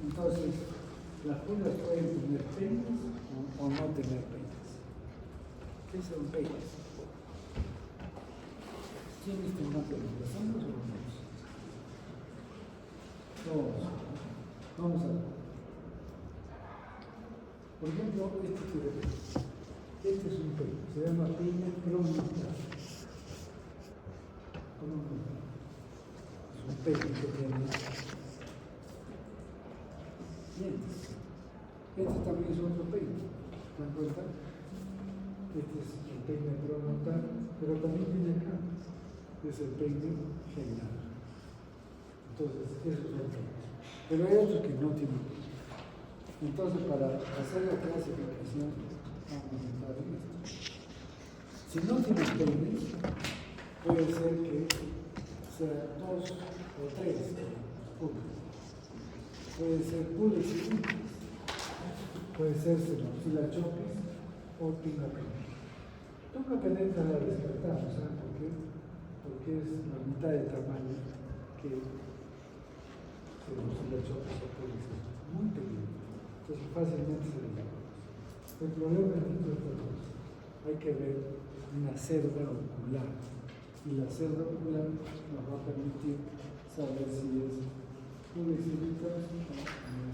Entonces, las pulgas pueden tener peines o no tener peines. ¿Qué son peines? ¿Quiénes tendrán peines? ¿Los hombres o los niños? Todos. Vamos a ver. Por ejemplo, este tiene peine. Este es un peine. Se llama peine pronotal. Es un peine que tiene dientes. Este también es otro peine. ¿Se dan cuenta? Este es el peine pronotal, pero también tiene acá. Es el peine genial. Entonces, eso es el peine. Pero hay otros que no tienen peine. Entonces, para hacer la clasificación, vamos a entrar en esto. Si no tiene peine, puede ser que sea 2 o 3 pulgas. Puede ser pulgas y pulgas. Puede ser Xenophila chopis o Tunga penetra. Tunga penetra la descartamos, ¿sabes por qué? Porque es la mitad de tamaño que Xenophila chopis o pulgas. Muy pequeño. Entonces fácilmente se le llama. El problema es otra cosa. Hay que ver una cerda ocular. Y la cerda ocular nos va a permitir saber si es pulgas o no.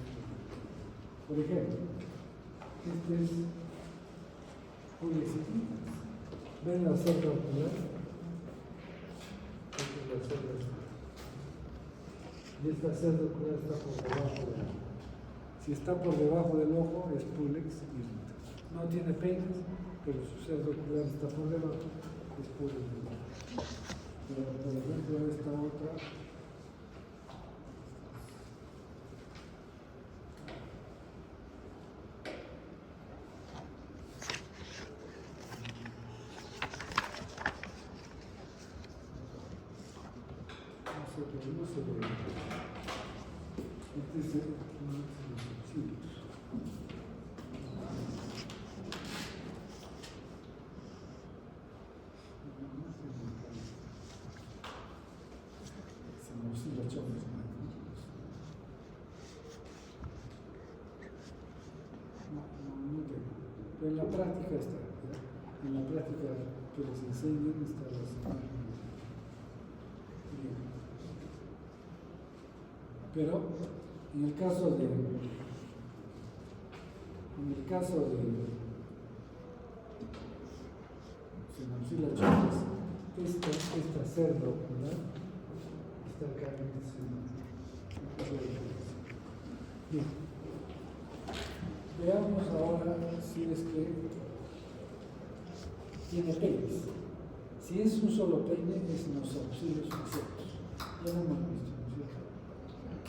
Por ejemplo, este es pulgas. ¿Ven la cerda ocular? Esta es la cerda ocular. Y esta cerda ocular está por debajo del ojo. Si está por debajo del ojo es pulex irrita. No tiene peines, pero su cerda ocular está por debajo, es pulex irrita. Pero por ejemplo esta otra no se ve. Este es el subsidios. Xenophila chopis. No tengo. Pero en la práctica está. ¿Ya? En la práctica que les enseñan está la bien. Pero en el caso de Xenophila chopis, esta cerda ocular está acá en el centro. Bien. Veamos ahora si es que tiene peines. Si es un solo peine, es en los auxilios facetos. Ya lo hemos visto, ¿no es cierto?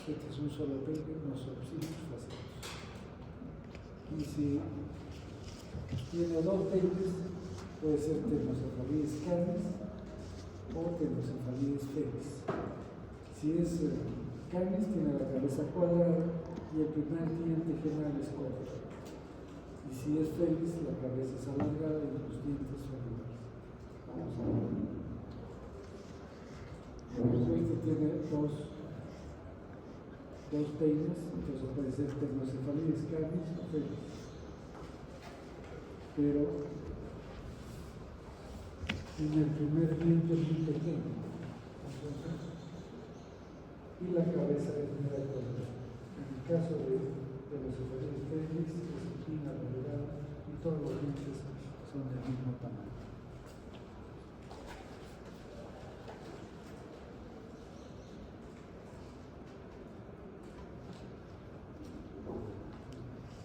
Este es un solo peine, los auxilios facetos. Y si tiene dos peines, puede ser Tenocefalides canis o Tenocefalides felis. Si es canis, tiene la cabeza cuadrada y el primer diente general es corto. Y si es felis, la cabeza es alargada y los dientes son iguales. Vamos a ver. Este tiene dos peines, entonces puede ser Tenocefalides canis o felis. Pero en el primer diente es muy pequeño, entonces, y la cabeza es muy alargada. En el caso de los cefalides felis, es espina alargada y todos los dientes son del mismo tamaño.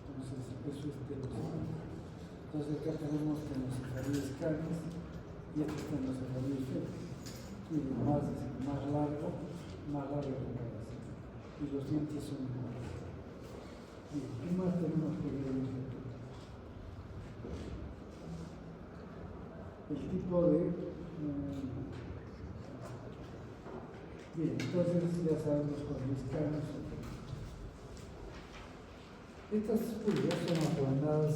Entonces, eso es Tenocefalides. Entonces acá tenemos Tenocefalides canis y aquí Tenocefalides felis. Y más largo la cabeza. Y los dientes son iguales. Bien, ¿qué más tenemos que ver en esto? El tipo de... bien, entonces ya sabemos cuando es canis. Estas pulgas son aplandadas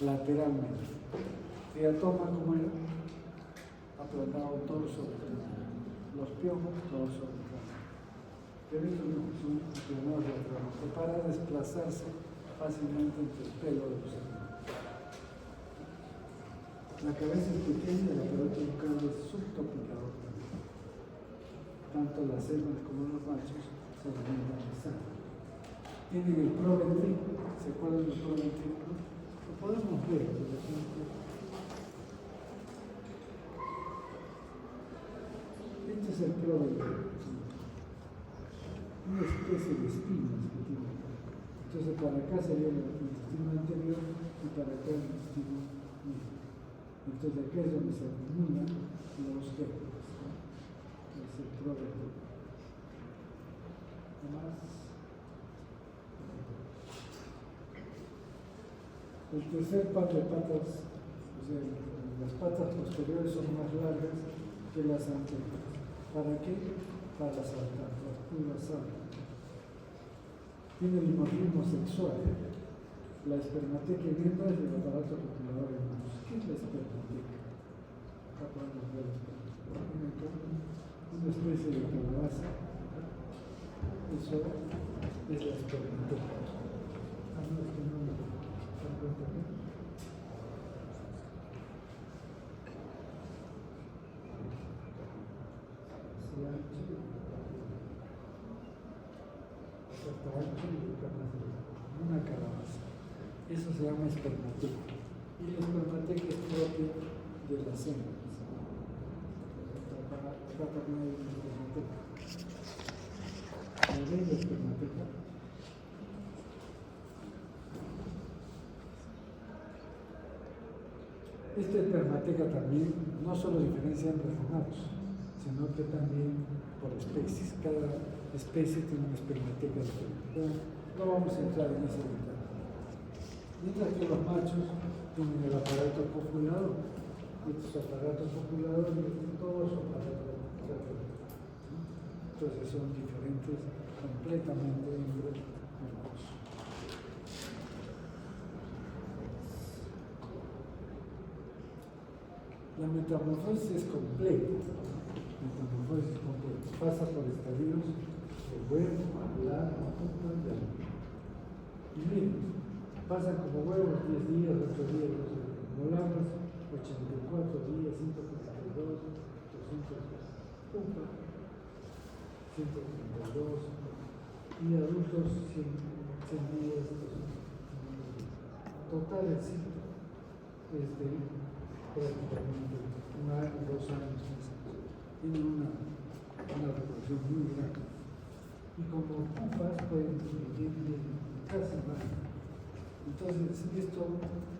lateralmente. Teatoma, como era, aplanado todo sobre el cráneo. Los piojos, todos sobre el cráneo. pero estos no, son plenos de trabajo para desplazarse fácilmente entre el pelo de los animales. La cabeza es pequeña y el aparato bucal es subtopilador también. Tanto las hembras como los machos se alimentan de sangre. Tienen el proventrículo, ¿se acuerdan del proventrículo? Lo podemos ver, por ejemplo. Este es el proventrículo, una especie de espinas que tiene. Entonces para acá sería el intestino anterior y para acá el intestino medio. Entonces aquí es donde se acumulan los gérmenes, ¿no? Es el proventrículo. Más. El tercer par de patas, o sea, las patas posteriores son más largas que las anteriores. ¿Para qué? Para saltar, las pulgas saltan. Tiene dimorfismo sexual. La espermateca en hembras y el aparato copulador en machos. ¿Qué es la espermateca? Acá podemos ver la espermateca. Una especie de calabaza. Eso es la espermateca. No, es que no me dan cuenta bien. Una calabaza. Eso se llama espermateca. Y la espermateca es propia de las hembras. Acá también hay una espermateca. ¿La ven la espermateca? Esta espermateca también no solo diferencia entre machos, sino que también por especies. Cada especie tiene una espermateca diferente. No vamos a entrar en ese detalle. Mientras que los machos tienen el aparato copulador. Este es su aparato copulador y todo su aparato reproductor. Entonces son diferentes completamente entre ambos. La metamorfosis es completa. Metamorfosis completa. Pasa por estadios de huevo, larva, pupa y alga. Y miren, pasan como huevos 10 días, 8 días, como larvas 84 días, 132, 200 pupa, 132 y adultos 100 días, 200. Total el ciclo es de prácticamente 1 año, 2 años, 3 años. Tienen una reproducción muy grande. Y como pupas pueden vivir casi más. Entonces, esto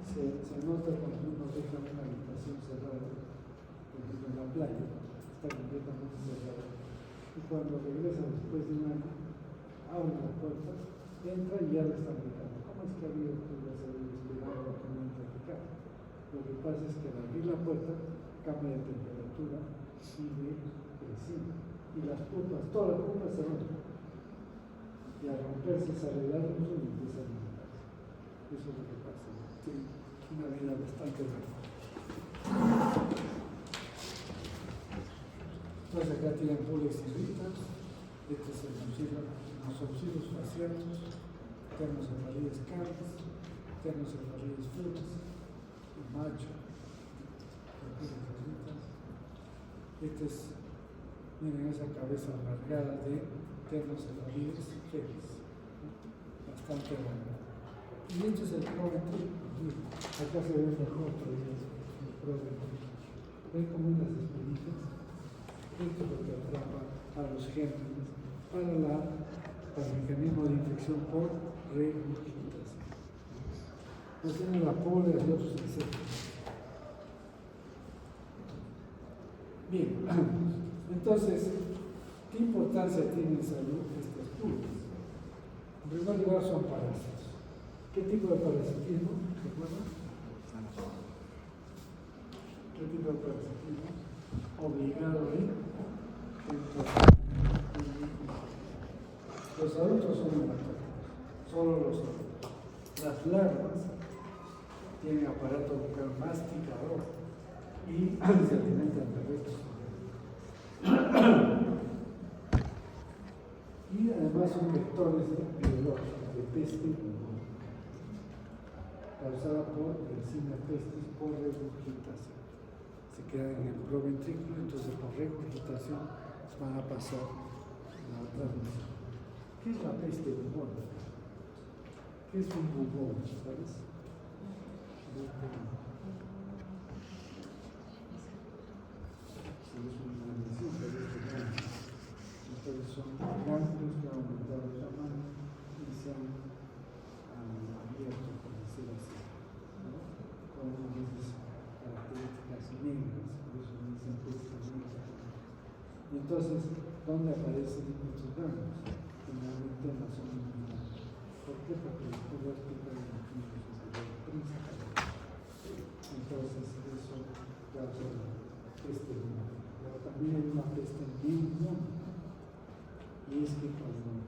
se nota cuando uno deja una habitación cerrada, por ejemplo en la playa, está completamente cerrada. Y cuando regresa después de un año, abre la puerta, entra y ya le está mirando. ¿Cómo es que ha habido pulgas ahí esperando a que no entre a picar? Lo que pasa es que al abrir la puerta cambia de temperatura, sigue creciendo. Y las pupas, todas las pupas se rompen. Y al romperse sale el árbol y empieza a alimentarse. Eso es lo que pasa. Tiene una vida bastante larga. Entonces acá tienen pulgas irritas. Este es el nosaucilos fasciatus, termocefalides canis, termocefalides fluas, el macho, pulgas irritas. Este es, miren esa cabeza alargada de termocefalides felis, bastante larga. Y este es el proventrículo. Acá se ve mejor todavía el proventrículo. Ven como unas espinitas. Esto es lo que atrapa a los gérmenes para el mecanismo de infección por regurgitación. No tienen la polen y otros insectos. Bien, entonces, ¿qué importancia tienen en salud estas pulgas? En primer lugar, son parásitos. ¿Qué tipo de parasitismo? ¿Recuerdan? ¿Qué tipo de parasitismo? Obligado ahí. Los adultos son hematógrafos, solo los adultos. Las larvas tienen aparato bucal masticador y se alimentan de restos. Y demás son vectores biológicos de peste causada por Yersinia pestis por regurgitación. Se quedan en el proventrículo, entonces por regurgitación van a pasar la transmisión. ¿Qué es la peste bubónica? ¿Qué es un bubón? ¿Sabes? Entonces son ganglios que han aumentado de tamaño y se han abierto, por decirlo así, ¿no? Con unas características negras, por eso dicen peste negra. Y entonces, ¿dónde aparecen estos ganglios? Generalmente en la zona inguinal. ¿Por qué? Porque les puedo explicar en el quinto superior principal. Entonces, eso causa la peste bubónica. Pero también hay una peste neumónica. Y es que cuando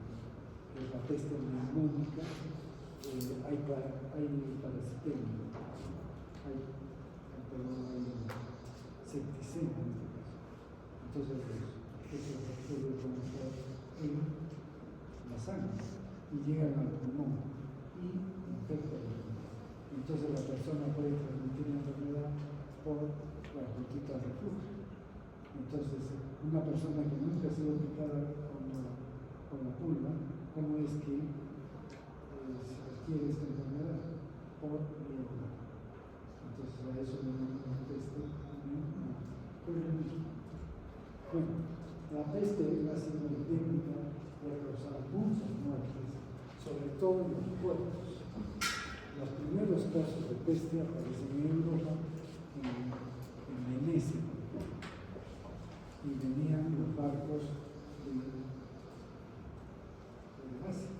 es la peste neumónica hay parasitemia, hay septicemia en este caso. Entonces estos bacterias van a estar en la sangre y llegan al pulmón y infectan el pulmón. Entonces la persona puede transmitir la enfermedad por la gotita de reflujo. Entonces una persona que nunca ha sido picada con la pulga, ¿cómo es que se adquiere esta enfermedad? Por miedo. Entonces a eso le llamamos peste neumónica. Bueno, la peste ha sido endémica y ha causado muchas muertes, sobre todo en los pueblos. Los primeros casos de peste aparecen en Europa, en Venecia, y venían los barcos de Asia.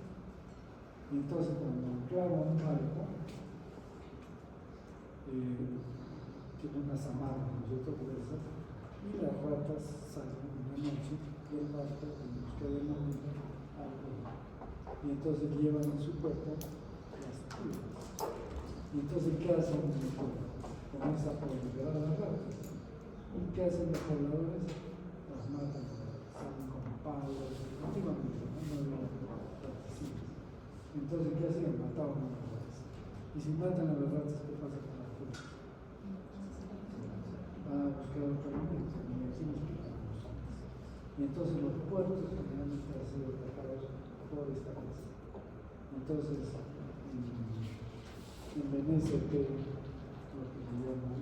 Y entonces cuando anclaba un barco, tiene unas amarras, nosotros gruesas, y las ratas salen en la noche del barco en busca de mamita al pueblo. Y entonces llevan en su cuerpo las pulgas. Y entonces, ¿qué hacen en el pueblo? Comienza a proliferar las ratas. ¿Y qué hacen los pobladores? Las matan, salen con palos, antiguamente, no había raticidas. Entonces, ¿qué hacían? Mataban a las ratas. Y si matan a las ratas, ¿qué pasa con las pulgas? Van a buscar otro alimento, y aquí nos quitamos los hombres. Y entonces los puertos generalmente han sido atacados por esta peste. Entonces, en Venecia, que es lo que se llama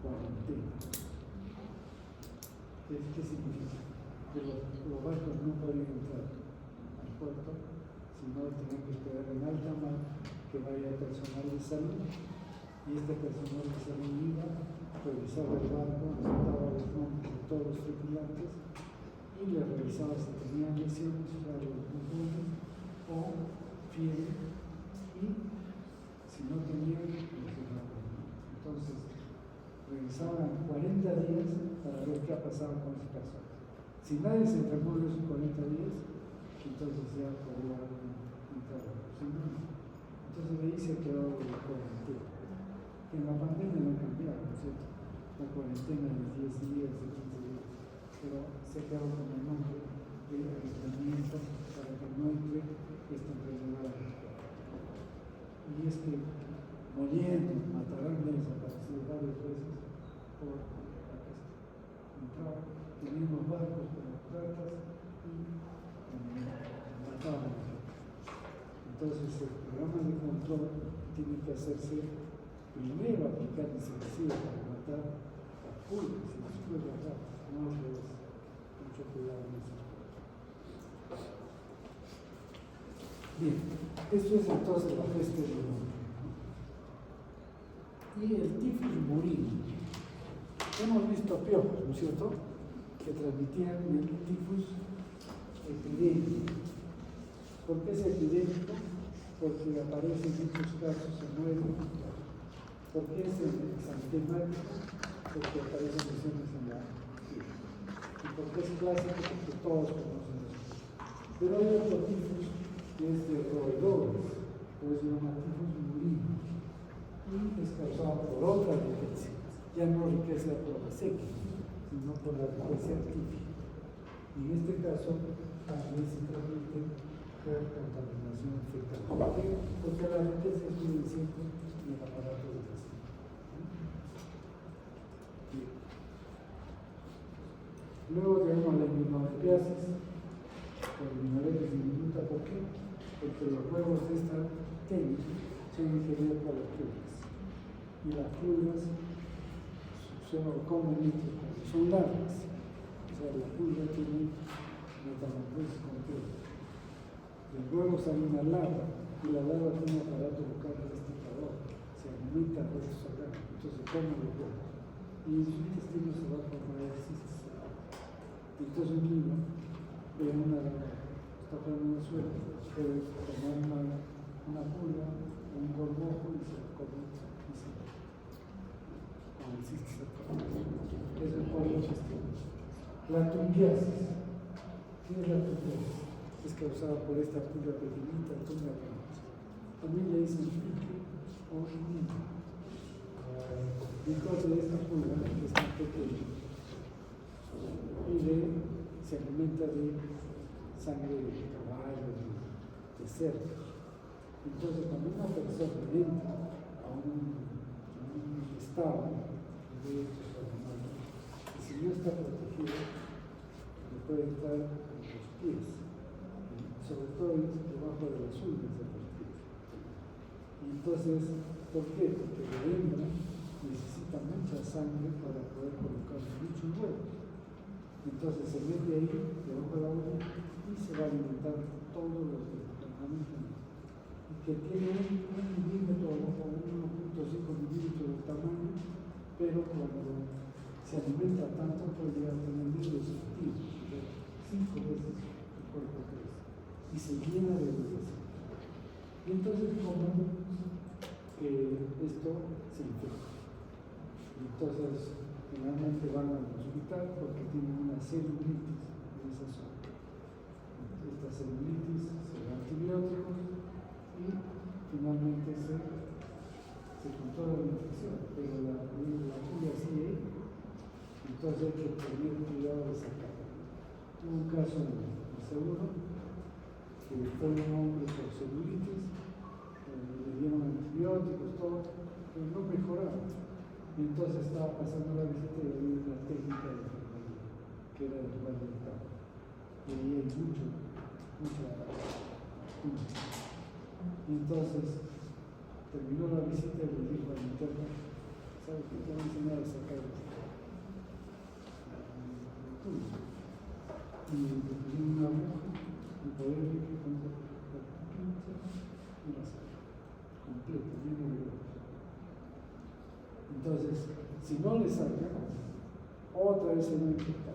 cuarentena. ¿Qué significa? Que los barcos no podían entrar al puerto, sino tenían que esperar en alta mar que vaya personal de salud, y este personal de salud iba, revisaba el barco, anotaba los nombres de todos los tripulantes y le revisaba si tenían lesiones, claro, los pulmones o fiebre, y si no tenían, los dejaban. Entonces, revisaban 40 días para ver qué ha pasado con esa persona. Si nadie se enfermó en esos 40 días, entonces ya podría entrar. Si no, entonces ahí se quedó la cuarentena. Que en la pandemia no cambiaba, ¿no es cierto? La cuarentena de 10 días, de 15 días, pero se quedó con el nombre de aislamiento para que no entre esta enfermedad a los cuerpos. Y es que muriendo, matarán de desaparecido varias veces por la peste. Entraban, teníamos barcos con las ratas y mataban a las ratas. Entonces el programa de control tiene que hacerse primero aplicar insecticidas para matar las pulgas y después las ratas. No es mucho cuidado en eso. Bien, esto es entonces la peste bubónica. Y el tifus murino. Hemos visto piojos, ¿no es cierto?, que transmitían el tifus epidémico. ¿Por qué es epidémico? Porque aparece en muchos casos, se muere. ¿Por qué es exantemático? Porque aparecen lesiones en la piel. ¿Y por qué es clásico? Porque todos conocen eso. Pero hay otro tifus que es de roedores, por eso se llama tifus murino. Y es causado por otra riqueza, ya no riqueza por la sequía, sino por la riqueza típica. Y en este caso, también se transmite por contaminación fecal. ¿Por qué? Porque la latencia es muy eficiente en el aparato digestivo. Luego tenemos la inmunodepiasis, por inmunodepiasis diminuta. ¿Por qué? Porque los huevos de esta técnica son ingeridos por las pulgas. Y las pulgas son comúnmente son larvas. O sea, la pulga tiene metamorfosis completa. Del huevo sale una larva y la larva tiene un aparato bucal destacador. Se alimenta por eso acá, entonces come los huevos. Y en su intestino se va a formar cistas. Entonces un niño ve una larva, está poniendo una suerte, puede tomar una pulga o un gorgojo y se lo come y se con el cistis. Eso es por los sistemas. La tungiasis. ¿Qué es la tungiasis? Es causada por esta pulga pequeñita, tunga grande. También le dicen pique o niño. Entonces esta pulga es tan pequeña y se alimenta de sangre de caballo, de cerdo. Entonces cuando una persona entra a un estado de animal, y si no está protegido, le puede entrar en los pies, sobre todo debajo de las uñas de los pies. Y entonces, ¿por qué? Porque la hembra necesita mucha sangre para poder colocar muchos huevos. Entonces se mete ahí, debajo de la uña, y se va a alimentar todos los departamentos. Y que tiene un milímetro, o 1.5 milímetros de tamaño, pero cuando se alimenta tanto puede llegar a tener miles de centímetros, 5 veces el cuerpo crece, y se llena de huevos. Y entonces es común que esto se infecte. Entonces, generalmente van al hospital porque tienen una celulitis en esa zona. Esta celulitis se da antibióticos y finalmente se controla la infección, pero la pulga sigue ahí. Entonces hay que tener cuidado de sacarla. Hubo un caso en el seguro que fue un hombre con celulitis, le dieron antibióticos, todo, pero no mejoraba. Entonces estaba pasando la visita y había una técnica de enfermería, que era el lugar del campo. Y ahí hay mucha punta. Entonces, terminó la visita y le dijo al interno, ¿sabes qué? Te voy a enseñar a sacar la punta. Y le pusieron una aguja y poder ver que con la pinza y la saca completa, lleno de huevos. Entonces, si no le sacan, otra vez se va a infectar.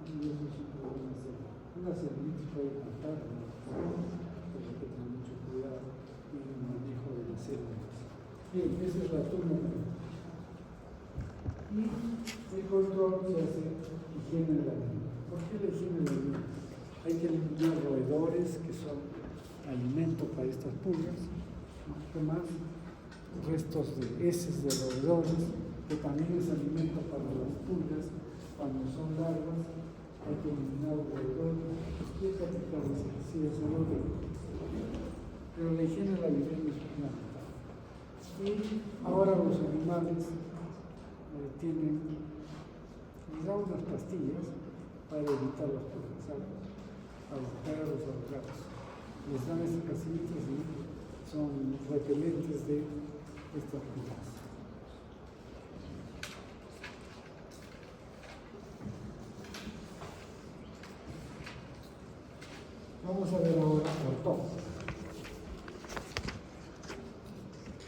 Y eso es un problema serio. Una celulitis puede matar, ¿no? Pero hay que tener mucho cuidado en el manejo de las células. Bien, esa es la turma. Y el control se hace higiene de la vida. ¿Por qué la higiene de la vida? Hay que eliminar roedores, que son alimento para estas pulgas. ¿Qué más? Restos de heces de roedores, que también es alimento para las pulgas. Cuando son larvas, hay que eliminar roedores y capitalizar, si es el orden. Pero la higiene de la vivienda es fundamental. Y ahora los animales les dan unas pastillas para evitar las pulgas, ¿sabes? A los perros, a los gatos. Les dan esas pastillitas y son repelentes de estas pulgas. Vamos a ver ahora Ortón.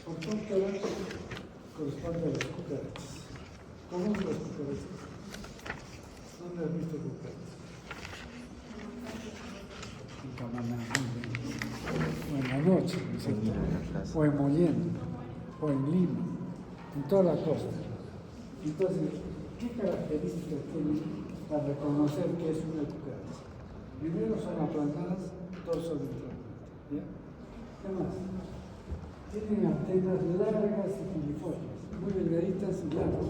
Ortón corresponde a las cucarachas. ¿Cómo son las cucarachas? ¿Dónde has visto cucarachas? En Camaná, o en la noche, ¿no es cierto? O en Mollendo, o en Lima, en toda la costa. Entonces, ¿qué características tiene para reconocer que es una cucaracha? Primero son aplanadas, torso ventral. ¿Ya? ¿Qué más? Tienen antenas largas y filiformes, muy delgaditas y largas.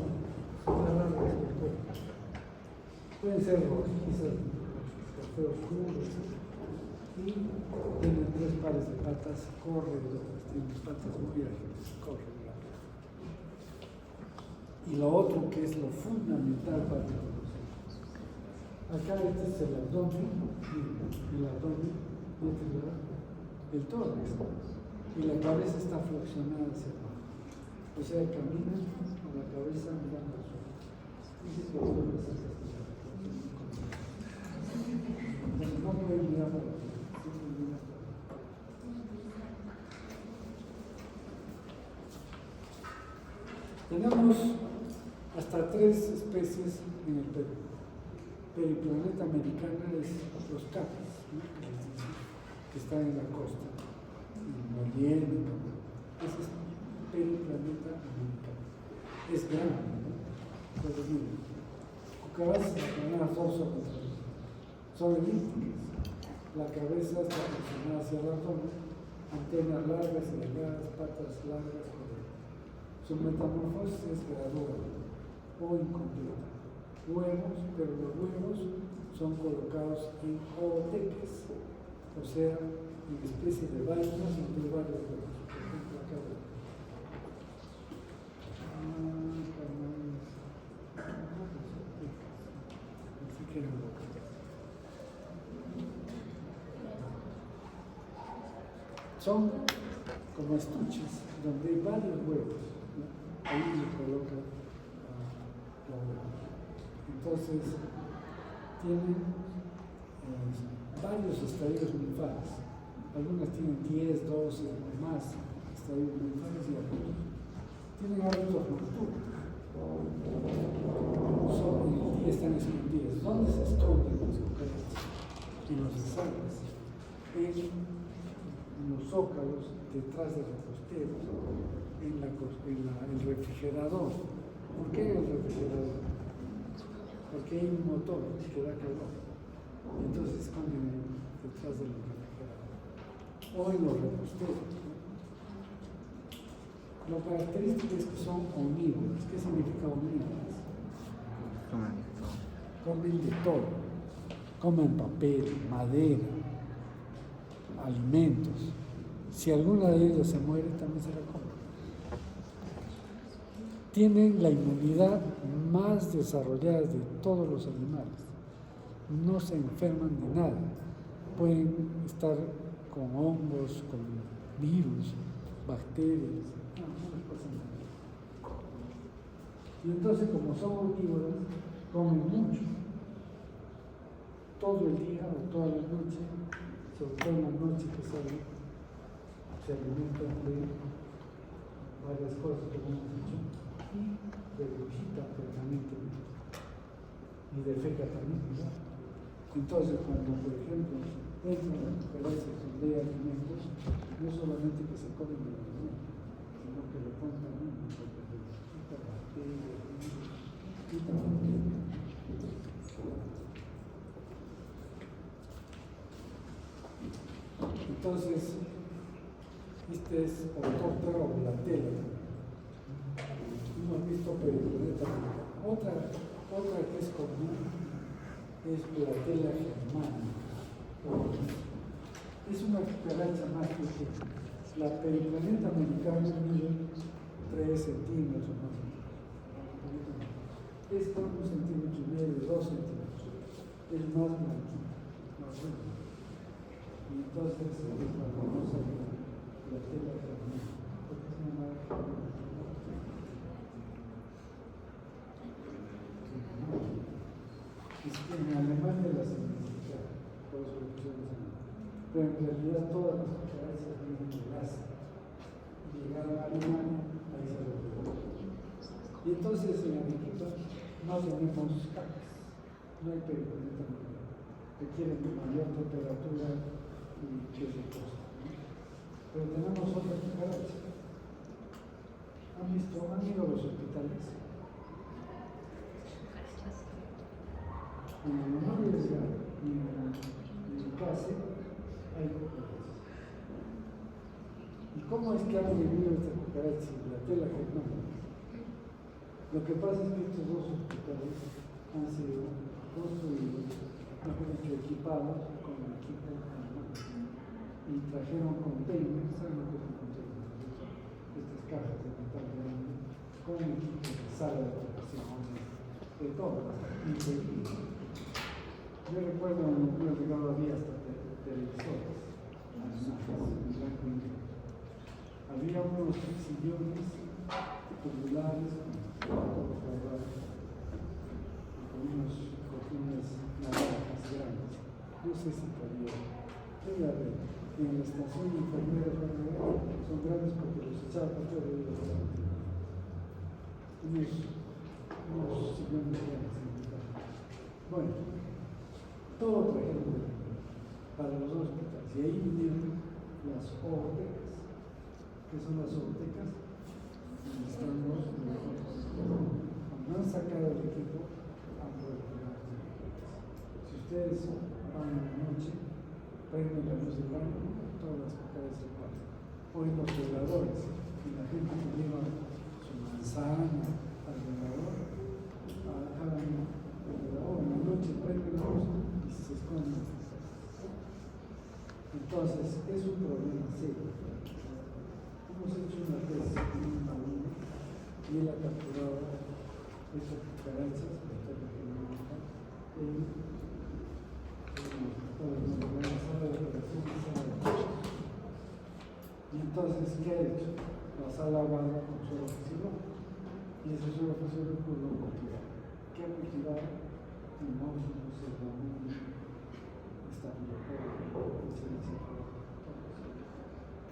Son más largas que el cuerpo. Pueden ser rojizas, café oscuro, y tienen 3 pares de patas, corredoras, tienen patas muy ágiles, corren rápido. Y lo otro que es lo fundamental para reconocer. Acá este es el abdomen, el abdomen, el tórax, y la cabeza está flexionada hacia abajo. O sea, camina con la cabeza mirando al suelo. No pueden mirar para atrás. Tenemos hasta 3 especies en el Perú. Periplaneta americana es los capis, ¿no? Que están en la costa, en Oriente. Ese es Periplaneta americana. Es grande, ¿no? Entonces, miren, cucarachas las dorso son elípticas. La cabeza está flexionada hacia el abdomen, antenas largas y delgadas, patas largas. Su metamorfosis es gradual o incompleta. Huevos, pero los huevos son colocados en ooteques, o sea, en especies de vainas donde hay varios huevos. Por ejemplo, acá así que no. Son como estuches donde hay varios huevos. Ahí le coloca la hueva. Entonces, tienen varios estadios linfales. Algunas tienen 10, 12 o más estadios linfales y algunos tienen hábitos nocturnos. Y están escondidas. ¿Dónde se esconden las cucarachas? En los desagües, en los zócalos, detrás de los costeros, en el refrigerador. ¿Por qué el refrigerador? Porque hay un motor que da calor. Entonces se esconden detrás del refrigerador. O en los reposteros. Lo característico es que son omnívoras. ¿Qué significa omnívoras? Comen de todo. Comen papel, madera, alimentos. Si alguna de ellas se muere, también se la come. Tienen la inmunidad más desarrollada de todos los animales. No se enferman de nada. Pueden estar con hongos, con virus, bacterias. No les pasa nada. Y entonces, como son omnívoras, comen mucho. Todo el día o toda la noche, sobre todo en la noche que salen, se alimentan de varias cosas que hemos dicho, y de luchita permanentemente, y de feca también, ¿verdad? Entonces, cuando, por ejemplo, entran las cucarachas donde hay alimentos, no solamente que se comen el alimento, sino que lo contaminan, porque de luchita, bacterias, y también. Entonces, este es autóctona o la tela. Hemos visto periplaneta. Otra que es común es la tela germana. Es una cucaracha más pequeña. La periplaneta americana mide 3 centímetros más o menos. Esta 1,5 centímetros, 2 centímetros. Es más blanquita, más blanca. Y entonces, cuando vamos a la tela germana, porque es una marca en Alemania las identificaron, por eso lo pusieron en. Pero en realidad todas las cucarachas vienen de Asia. Llegaron a Alemania, ahí se reprodujeron. Y entonces en Arequipa no tenemos capes, no hay periplaneta mundial. Requieren de mayor temperatura y que se cosa. Pero tenemos otras cucarachas. ¿Han ido a los hospitales? En el Memorial y en el CASE hay cucarachas. ¿Y cómo es que han vivido estas cucarachas en la tela germana? Lo que pasa es que estos dos hospitales han sido construidos mejor dicho, equipados con el equipo y trajeron containers, ¿saben lo que son containers? Estas cajas de metal grande, con un equipo de sala de operaciones, de todo, increíble. Yo recuerdo en el llegado había hasta televisores, en blanco y negro. Había unos sillones tubulares con unos cojines naranjas grandes. No sé si todavía. Debe haber. En la estación de enfermeras son grandes porque los echaba por todo el día. Unos sillones grandes. Bueno, todo trajeron para los hospitales. Y ahí vinieron las ortecas. ¿Qué son las ortecas? Están los mejores. Cuando han sacado el equipo, han vuelto a las ortecas. Si ustedes van en la noche, prenden la luz del baño, todas las paredes se pasan. Hoy los veladores, y la gente que lleva su manzana al velador, hagan el velador, en la noche prenden la luz y se esconden. Entonces, es un problema serio. Hemos hecho una tesis con un alumno y él ha capturado esas cucarachas, y entonces, ¿qué ha hecho? La sala guarda con suelo ofensivo y ese suelo ofensivo lo cultiva. ¿Qué ha cultivado? Monstruos, serranos,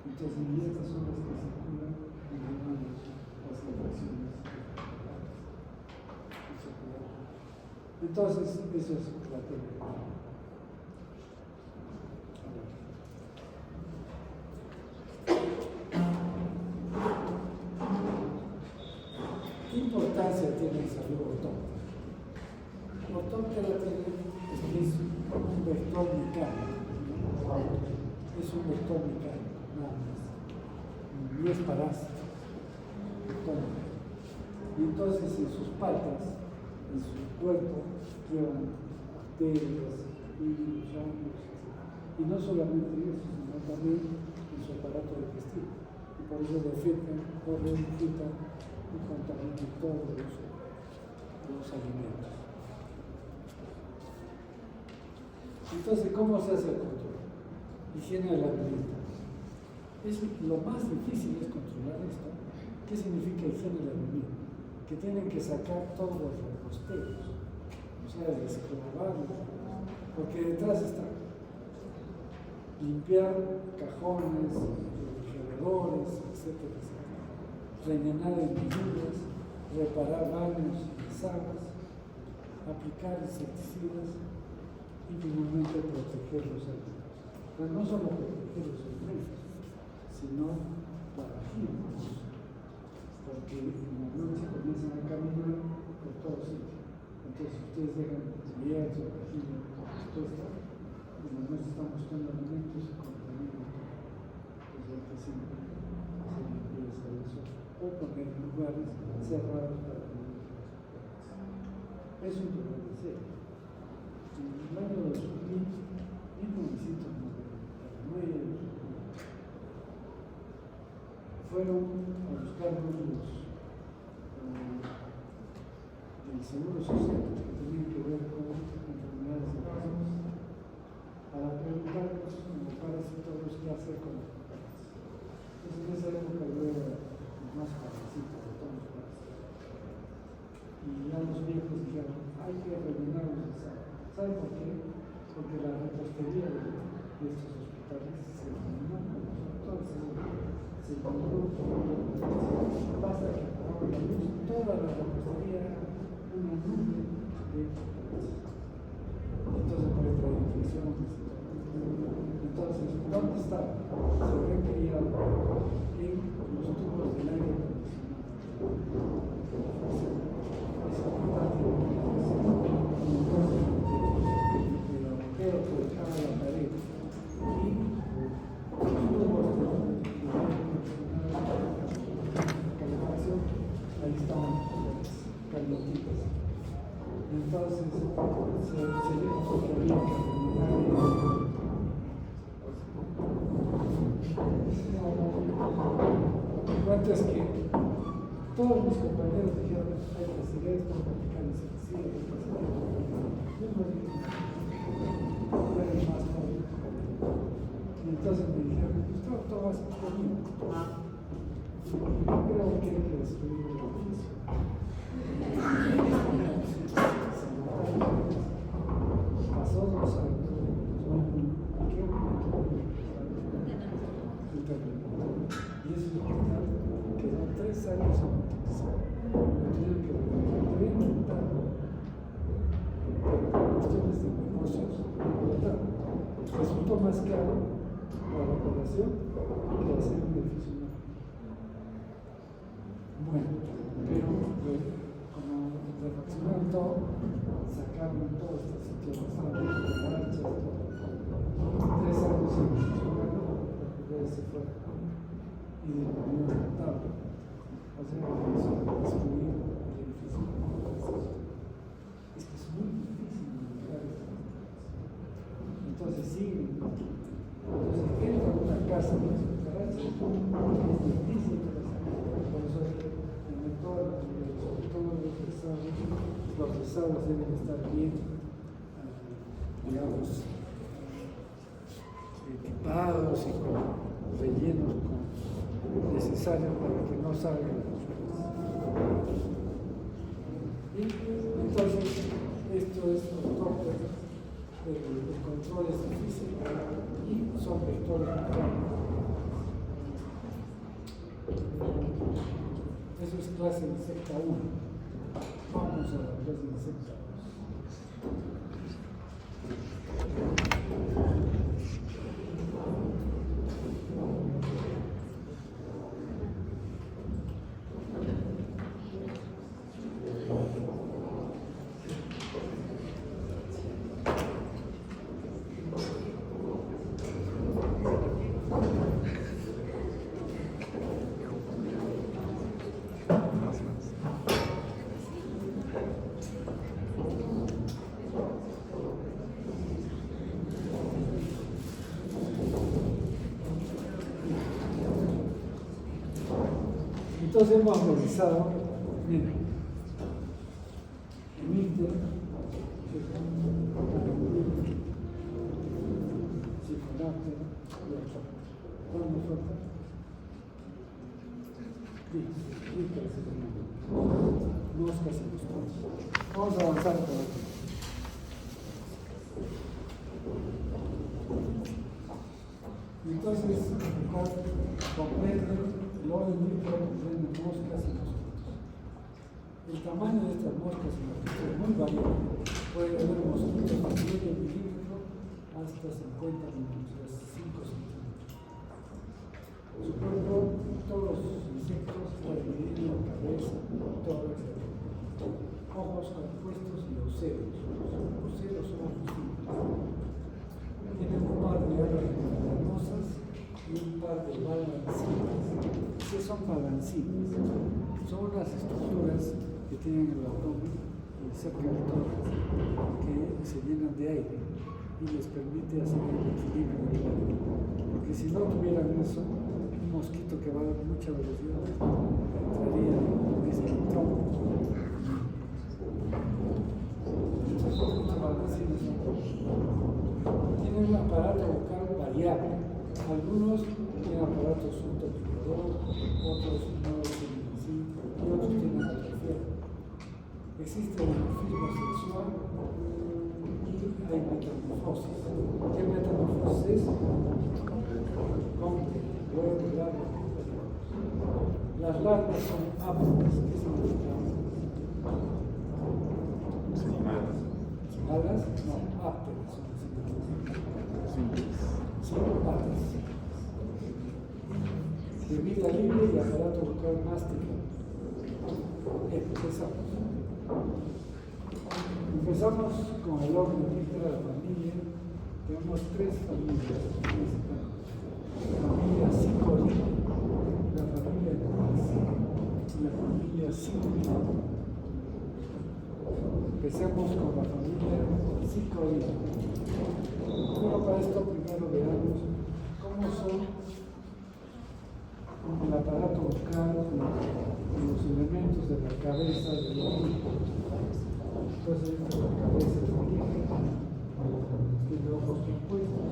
entonces, y estas son las que circulan y llevan las infecciones. Entonces, eso es la teoría. ¿Qué importancia tiene el salud ortónica? Ortónica es un vector mecánico. Es un vector mecánico, nada más. No es parásito. Y entonces en sus patas, en su cuerpo, llevan bacterias, virus, hongos, y no solamente eso, sino también en su aparato digestivo. Y por eso defecan, corren, quitan y contaminan todos los alimentos. Entonces, ¿cómo se hace el control? Higiene de la vivienda. Lo más difícil es controlar esto. ¿Qué significa higiene de la vivienda? Que tienen que sacar todos los reposteros, o sea, desclavarlos, porque detrás está limpiar cajones, refrigeradores, etcétera, rellenar hendiduras, reparar baños y aguas, aplicar insecticidas y finalmente proteger los alimentos. Pero no solo proteger los alimentos, sino para giros, porque en la noche comienzan a caminar por todos sitios. Entonces ustedes dejan abiertos la vagina expuesta, en la noche están buscando alimentos y contaminan todo. Entonces hay que siempre hacer limpieza de eso, o poner lugares cerrados para que no es un problema serio. En el año 1999, fueron a buscarnos los del Seguro Social que tenían que ver con enfermedades infecciosas para preguntarnos como parásitos qué hacer con los parásitos. Entonces en esa época yo era el más parásito de todos los parásitos. Y ya los viejos dijeron, hay que rellenarlos de sal. ¿Saben por qué? Porque la repostería de estos hospitales se eliminó con los doctores. Se encontró, basta que apagaba la luz, toda la repostería era una nube de cucarachas. Entonces puede traer infecciones. Entonces, ¿dónde está? Se había criado en los tubos del aire acondicionado. Entonces, el agujero que dejaba la pared y los tubos calefacción, ahí estaban calientitas. Entonces se dijo que había cuento es que todos mis compañeros dijeron, hay que hacer esto, practicar el ejercicio, hay que hacer esto. Yo no dije nada. Yo era más joven. Y entonces me dijeron, pues todo va a ser conmigo. Yo creo que hay que destruir el edificio. Pasó 2 años. ¿Qué ocurrió? Y eso es importante. Quedó 3 años sin utilizar. Lo tuvieron que reinventar. Pero por cuestiones de negocios, resultó más caro para la población que hacer un edificio nuevo. Bueno, pero como refaccionaron todo, sacaron todas estas situaciones, marchas, todo. 3 años sin funcionar, luego se fue y volvió a montar. O sea, eso destruir el edificio. Es que es muy difícil lograr esto. Entonces siguen. Entonces entra a una casa de esos garajes, es difícil de hacer. Por eso es que en todo los pesados deben estar bien, digamos, equipados y con rellenos necesarios para que no salgan las cosas. Y entonces, esto es los topes, el control es difícil y son vectores mecánicos. Eso es clase de secta 1. Vamos a la clase de secta 2. Entonces hemos realizado, miren, emite, psicoláctero y otro. ¿Cuándo falta? Moscas y los. Vamos a avanzar por aquí. Entonces, comprende el orden líquido, comprende moscas y mosquitos. El tamaño de estas moscas y mosquitos es muy variable. Puede haber mosquitos de 7 milímetros hasta 50 milímetros, 5 centímetros. Su cuerpo, todos los insectos, pueden dividir la cabeza, tórax, ojos compuestos y ocelos. Los ocelos son los simples. Tienen un par de alas membranosas y un par de balancinas. ¿Qué son balancinas? Son unas estructuras que tienen el abdomen y cerca del tórax que se llenan de aire y les permite hacer el equilibrio del aire. Porque si no tuvieran eso, un mosquito que va a mucha velocidad entraría desde el tronco. Tienen un aparato vocal variable. Algunos tienen aparato surdoarticulador, otros no lo tienen así, y otros tienen atrofiado. Existe el dimorfismo sexual y hay metamorfosis. ¿Qué metamorfosis es? Hombre, huevo, larva. Las larvas son ápticas, ¿qué significa? ¿Malas? No, ápticas son sin patas. De vida libre y aparato vocal mástica. Empezamos. Empezamos con el orden de la familia. Tenemos 3 familias principales. La familia psicolina, la familia Nuis y la familia psicolina. Empecemos con la familia psicolina. Pero para esto primero veamos cómo son el aparato vocal los elementos de la cabeza del equipo. Entonces, esta es la cabeza del equipo, tiene ojos compuestos.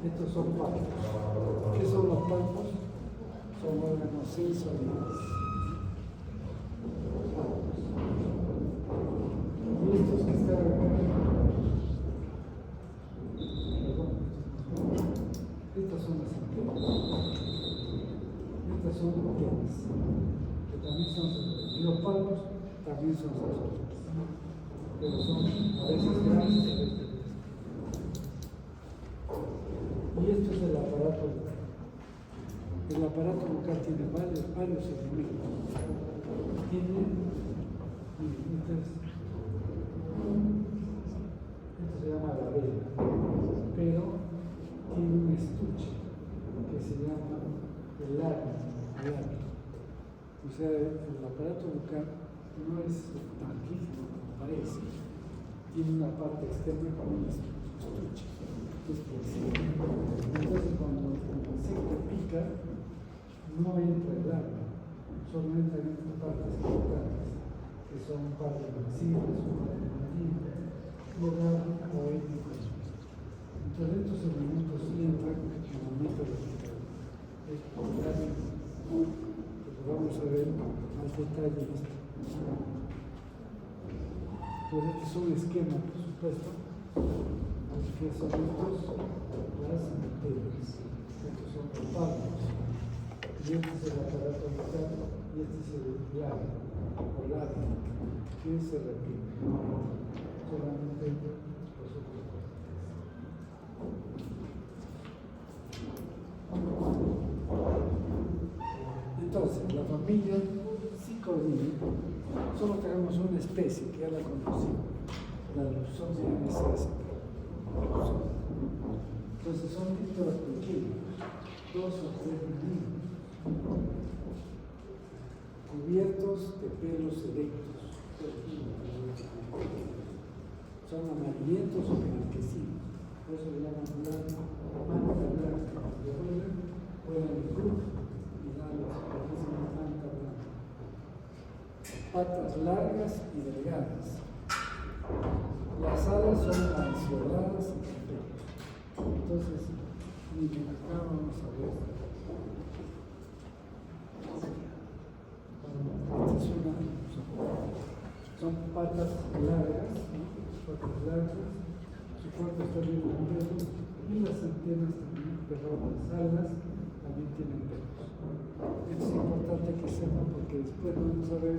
Estos son palpos. ¿Qué son los palpos? Son órganos sensoriales. Y estos que están acá, estas son las antenas. Estas son antenas, que también son sensoriales. Y los palpos también son sensoriales. Pero son a veces grandes, a veces pequeños. Y esto es el aparato bucal. El aparato bucal tiene varios elementos. Tiene, esto se llama la vela, pero tiene un estuche que se llama el labio. O sea, el aparato bucal no es tan rígido como parece. Tiene una parte externa con un estuche. Entonces, cuando el insecto pica, no entra el agua, solo entra en estas partes importantes, que son parte de maxilas, un par de mandíbulas, y el agua o el microscopio. Entonces, estos elementos sí entran en el momento de picar. Es por porque vamos a ver más detalle de esto. Entonces, este es un esquema, por supuesto, que son estos las antenas, estos son los palmos, y este es el aparato bucal, y este es el labio, o labio, que se repite, solamente los otros dos. Entonces, la familia Psicodini, solo tenemos una especie que ya la conocimos, la Lusoniaceae. Entonces son títulos pequeños, 2 o 3 milímetros, cubiertos de pelos erectos, son amarillentos o blanquecinos, por eso le llaman blanco, manta blanca. Vuelan en grupo y dan las manta blanca. Patas largas y delgadas. Las alas son lanceoladas y con pelos. Entonces, acá vamos a ver. Son patas largas, su cuerpo está bien completo y las antenas también, perdón, las alas también tienen pelos. Esto es importante que sepan porque después vamos a ver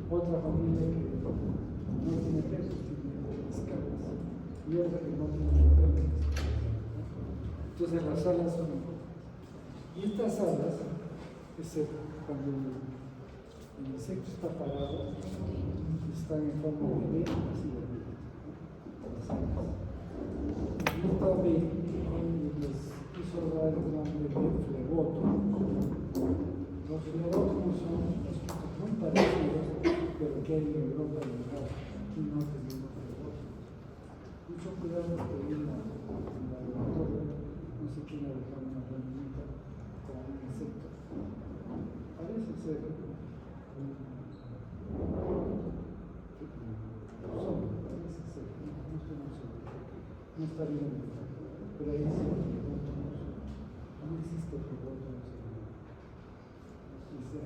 otra familia que no tiene pelos, tiene escamas, y otra que no tiene pelos. Entonces las alas son, y estas alas, cuando el insecto está parado, están en forma de V, así de V, las alas. Y esta V les hizo dar el nombre de flebótomos. Los flebótomos son aspectos muy parecidos, pero que hay en Europa y en Asia. Aquí no tenemos flebótomos. Mucho cuidado que en la laboratorio no se quiera dejar una herramienta con un insecto. Parece ser no está bien, pero ahí sí, no existe flebótomos.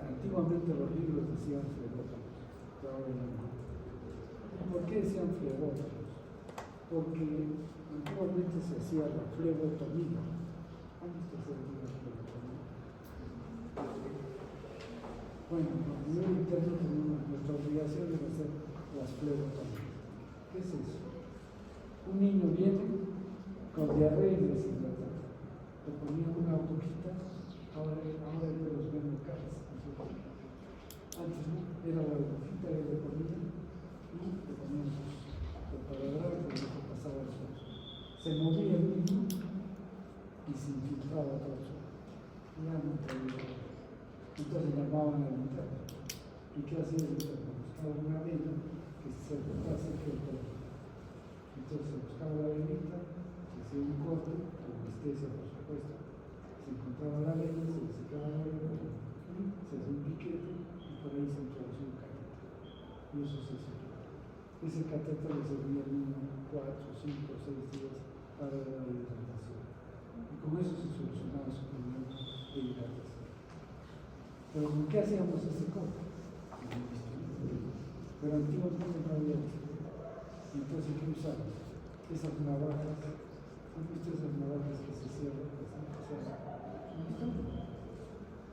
Antiguamente los libros decían flebótomos, pero ahora no. ¿Por qué decían flebótomos? Porque antiguamente se hacía la flebotomía. ¿Han visto hacer una flebotomía? Bueno, en el nivel interno tenemos nuestra obligación de hacer las flebotomías. ¿Qué es eso? Un niño viene con diarrea y deshidratado. Le ponían una agujita, ahora los ven locales. Antes no, era la agujita que le ponían y le ponían el paladar y eso pasaba el suelo. Se movía el niño y se infiltraba todo el suelo. Ya no traía. Entonces llamaban al interno. ¿Y qué hacía el interno? Buscaba una vena que se acercase que el todo. Entonces se buscaba la venita, se hacía un corte, con anestesia por supuesto, se encontraba la vena, se le secaba la vena, se hacía un piquete y por ahí se introducía un catéter. Y eso se hacía. Ese catéter le servía al niño 4, 5, 6 días para la hidratación. Y con eso se solucionaba su problema de hidratación. Pero ¿con qué hacíamos ese corte? Pero antiguamente no había esto. Entonces, ¿qué usamos? Esas navajas, ¿han visto esas navajas que se cierran?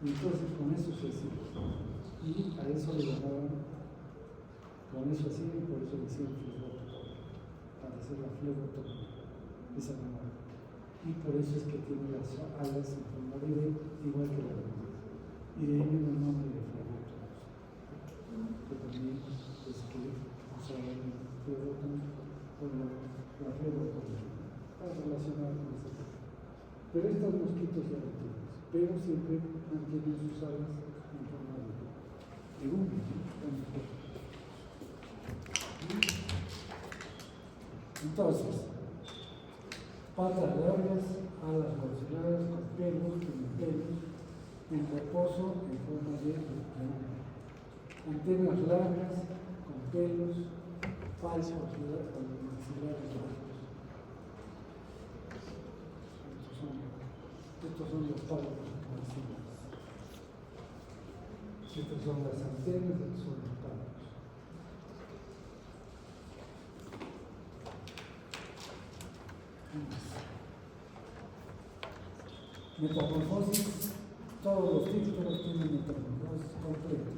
Y entonces con eso se hacía. Y a eso le llamaban, con eso hacían, y por eso le decían flebotomía, para hacer la flebotomía, esa navaja. Y por eso es que tiene las alas en forma de V, igual que la lengua. Y de ahí viene el nombre de flebotomía, que también es que usaban el flebotomía con la flebotomía, para relacionar con ese tema. Pero estos mosquitos ya lo tienen, pero siempre mantienen sus alas en forma de uno. Entonces, patas largas, alas roseladas con pelos, en reposo en forma de rectángulo. Antenas largas con pelos, falsos con maxilares largos. Estos son los párpados maxilares. Estas son las antenas, estos son los párpados. Metamorfosis, todos los títulos tienen metamorfosis completa,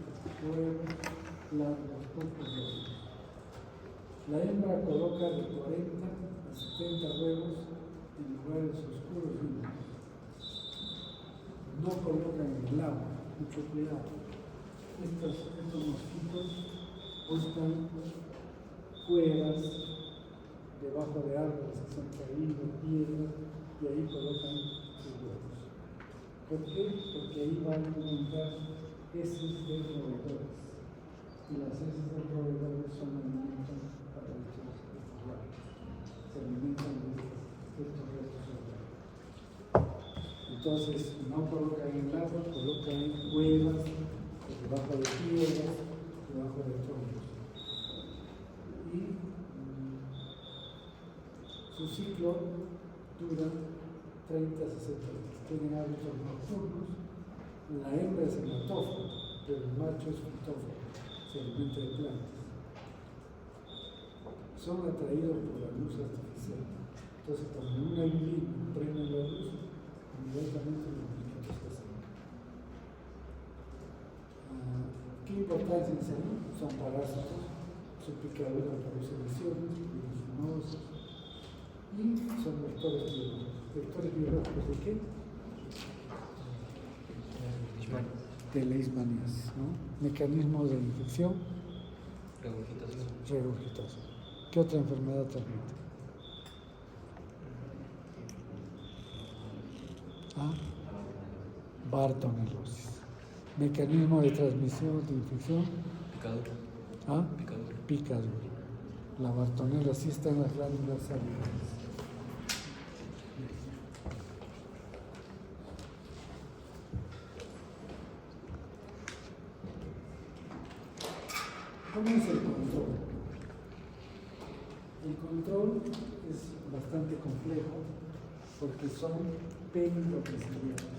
huevos, larvas, pocos huevos. La hembra coloca de 40 a 70 huevos en lugares oscuros y húmedos. No colocan en el agua, mucho cuidado. Estos mosquitos buscan cuevas debajo de árboles que se han caído, piedras, y ahí colocan sus huevos. ¿Por qué? Porque ahí van a encontrar heces de roedores. Y las heces de roedores son alimento para estos larvas. Se alimentan de estos restos orgánicos. Entonces, no colocan en el agua, colocan en cuevas, debajo de piedras, debajo de troncos. Y su ciclo dura 30 a 60 días. Tienen hábitos nocturnos. La hembra es hematófaga, pero el macho es fitófago, se alimenta de plantas. Son atraídos por la luz artificial. Entonces, cuando una lilina prende la luz, inmediatamente los mosquitos se hacen. ¿Qué importancia en salud? Son parásitos, su picadura produce lesiones, virus famosos, y son vectores biológicos. ¿Vectores biológicos de qué? De leishmaniasis, ¿no? Mecanismos de infección. Regurgitación. ¿Qué otra enfermedad transmite? Bartonelosis. Mecanismo de transmisión de infección. Picadura. La bartonela sí está en las glándulas salivales. ¿Cómo es el control? El control es bastante complejo porque son penilocrecidianos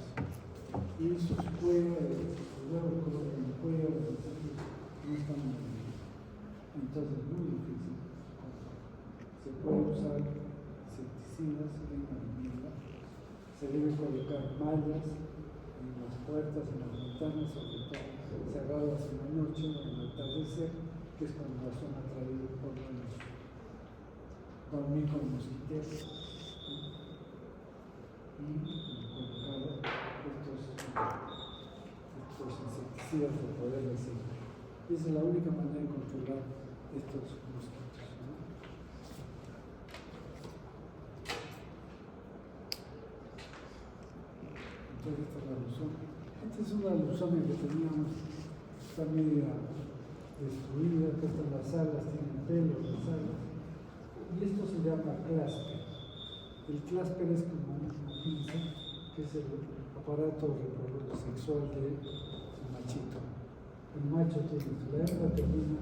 y sus huevos colocan en cuevas, no están muy bien. Entonces es muy difícil. Se puede usar insecticidas en la vivienda, se debe colocar mallas en las puertas, en las ventanas, sobre todo cerradas en la noche o en el atardecer, que es cuando son atraídos por la luz. Dormir con mosquiteros y colocar estos insecticidas para poder recibir. Esa es la única manera de controlar estos mosquitos, ¿no? Entonces esta es la luzón. Esta es una luzona que teníamos, está media destruida, que estas las alas tienen pelo, las alas. y esto se llama clásper. El clásper es como una pinza, que es el aparato sexual del machito. El macho tiene su hembra, termina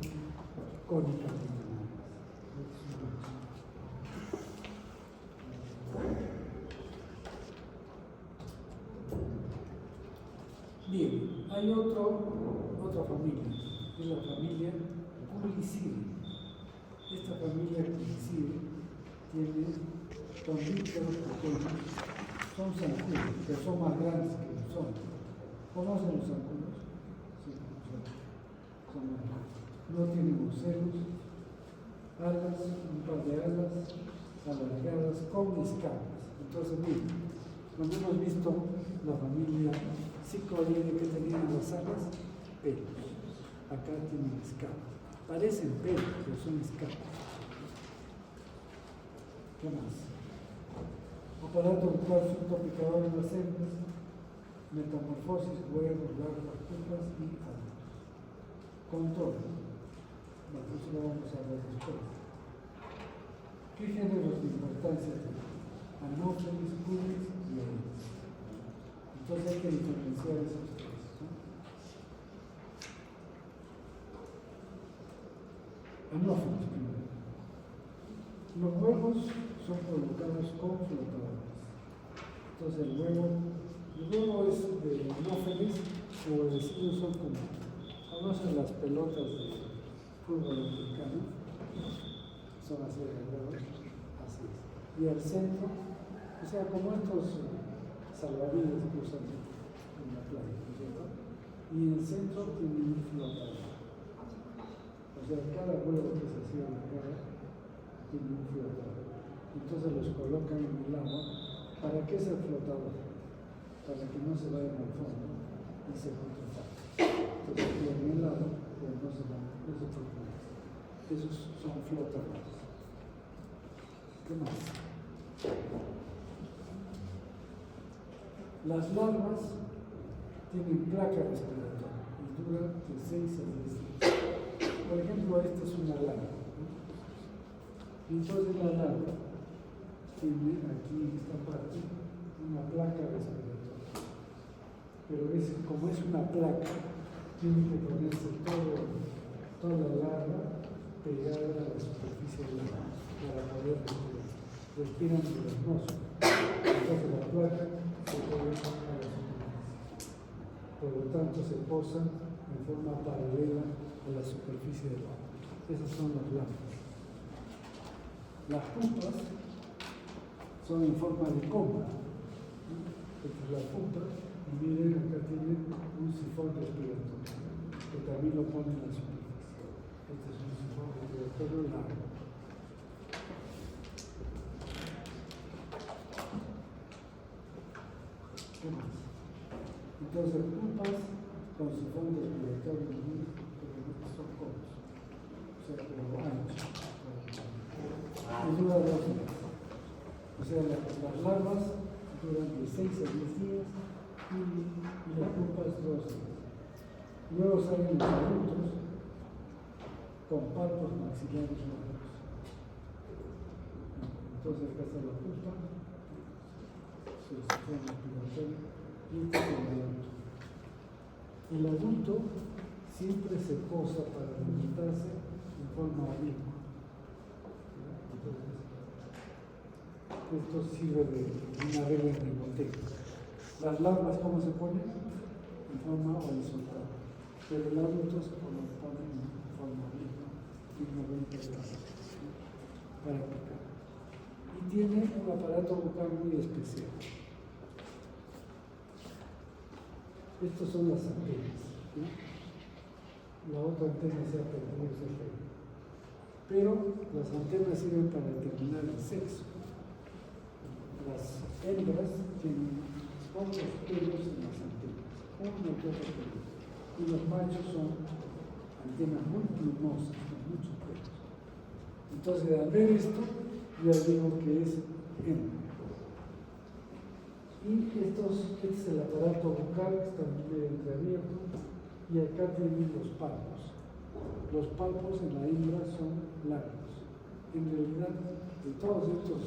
cónicamente. Bien, hay otra familia, es la familia Culicidae. Esta familia Culicidae tiene mamíferos pequeños, son zancudos, que son más grandes que los hombres. ¿Conocen los zancudos? Sí, son más grandes. No tienen ocelos, alas, un par de alas alargadas con escamas. Entonces, miren, cuando hemos visto la familia Cichlidae que tenían las alas, pelos. Acá tienen escamas. Parecen pelos, pero son escamas. ¿Qué más? Aparato bucal fructopicador en las hembras, metamorfosis, huevos, larvas, pupas y adultos. Control. Bueno, eso lo vamos a ver después. ¿Qué géneros de importancia tienen? Anopheles, Culex y Aedes. Entonces hay que diferenciar esos tres, ¿no? Anopheles primero. Los huevos son colocados con flotadores. Entonces el huevo es de Anopheles, o los residuos son como, ¿conocen las pelotas de fútbol americano? Son así agarrados, así es. Y al centro, o sea, como estos salvavidas que usan en la playa, ¿no es cierto? Y en el centro tiene un flotador. O sea, cada huevo que se hacía en la cara tiene un flotador. Entonces los colocan en el agua. ¿Para qué es el flotador? Para que no se vayan al fondo y se putrefacten. Entonces quedan en el agua, pero no se putrefacten. Esos son flotadores. ¿Qué más? Las larvas tienen placa respiratoria y duran de 6 a 10 días. Por ejemplo, esta es una larva, ¿no? Entonces la larva tiene aquí en esta parte una placa respiratoria. Pero como es una placa, tiene que ponerse toda la larva pegada a la superficie del agua para poder respirar. Respiran por la atmósfera. Entonces la placa se pone a la superficie. Por lo tanto, se posan en forma paralela a la superficie del agua. Esas son las larvas. Las pupas son en forma de coma. Esta es la pupa, y miren, acá tienen un sifón respiratorio, que también lo ponen en la superficie. Este es un sifón respiratorio largo. ¿Qué más? Entonces, pupas con sifón respiratorio son cortos, o sea, pero anchos. Y dura 2 días. O sea, las larvas duran de 6 a 10 días y las pupas 2 días. Luego salen los adultos con palpos maxilares largos. Entonces acá está la pupa, su sistema respiratorio y este es el adulto. El adulto siempre se posa para alimentarse en forma oblicua. Esto sirve de una regla en mnemotecnia. Las larvas, ¿cómo se ponen? En forma horizontal. Pero el adulto se pone en forma oblicua y 90 grados para picar. Y tiene un aparato bucal muy especial. Estas son las antenas, ¿sí? La otra antena se ha perdido, pero las antenas sirven para determinar el sexo. Las hembras tienen pocos pelos en las antenas, uno que otro pelo. Y los machos son antenas muy plumosas, con muchos pelos. Entonces, al ver esto, ya digo que es hembra. Y este es el aparato bucal que está medio entreabierto, y acá tienen los palpos. Los palpos en la hembra son largos en realidad, de todos estos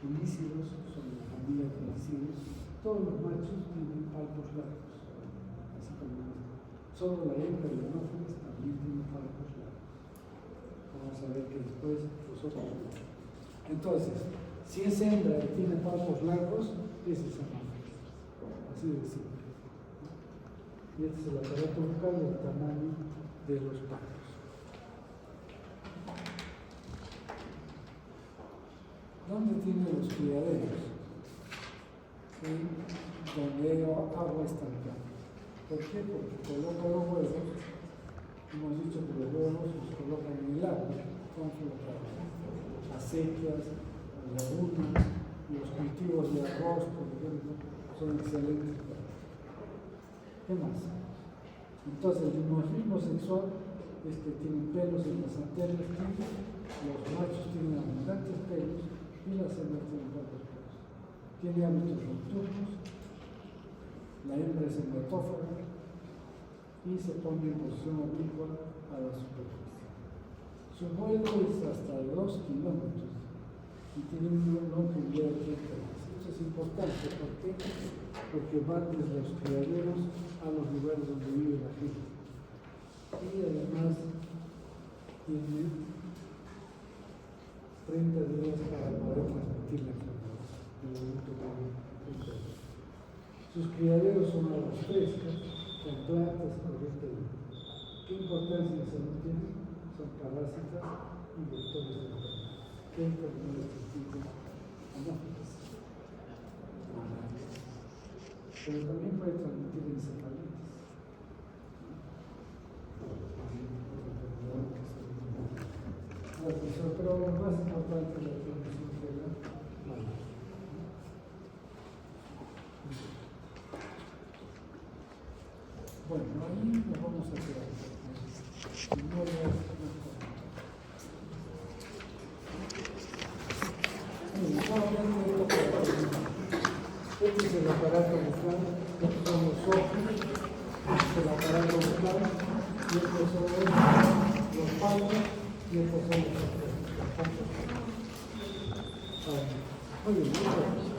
unícidos, son la familia de unícidos, todos los machos tienen palpos largos, así como solo la hembra y la anófeles también tienen palpos largos. Vamos a ver que después nosotros. Entonces, si es hembra y tiene palpos largos, ese es anófeles. Así de simple. Y este es el aparato bucal del tamaño de los palpos. ¿Dónde tiene los criaderos? Donde hay agua estancada. ¿Por qué? Porque coloca los huevos, hemos dicho que los huevos los colocan en el agua, con flotados. Acequias, lagunas, los cultivos de arroz, por ejemplo, son excelentes para esto. ¿Qué más? Entonces, el dimorfismo sexual tiene pelos en las antenas, los machos tienen abundantes pelos y las hembras tienen pocos pelos. Tiene hábitos nocturnos, la hembra es hematófaga y se pone en posición oblicua a la superficie. Su vuelo es hasta 2 kilómetros y tiene una longitud de 30 metros. Esto es importante, ¿por qué? Porque van desde los criaderos a los lugares donde vive la gente. Y además tiene 30 días para poder transmitir la enfermedad. Sus criaderos son aguas frescas, con plantas corrientes. ¿Qué importancia en salud tienen? Son parásitas y vectores de enfermedad. ¿Qué enfermedades transmiten? Anófeles. Pero también puede transmitir encefalitis. Pero lo más importante es la transmisión de la malaria. Bueno, ahí nos vamos a quedar. Este es el aparato bucal, estos son los ojos, este es el aparato bucal, y estos son los palmos, y estos son los ojos. Muy bien, muchas gracias.